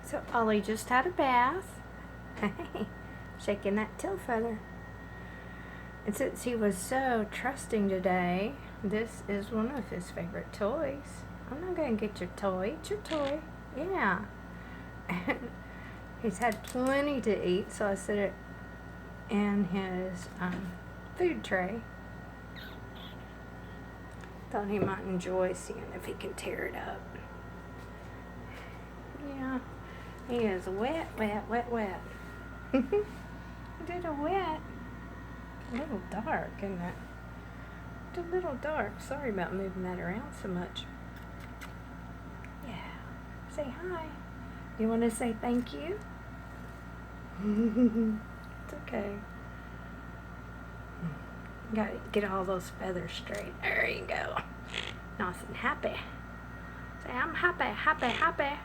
So Ollie just had a bath. Shaking that tail feather. And since he was so trusting today, this is one of his favorite toys. I'm not going to get your toy. It's your toy. Yeah. And he's had plenty to eat, so I set it in his food tray. Thought he might enjoy seeing if he can tear it up. Yeah. He is wet, wet, wet, wet. A little wet. A little dark, isn't it? It's a little dark. Sorry about moving that around so much. Yeah. Say hi. You want to say thank you? It's okay. Got to get all those feathers straight. There you go. Nice and happy. Say, I'm happy, happy, happy.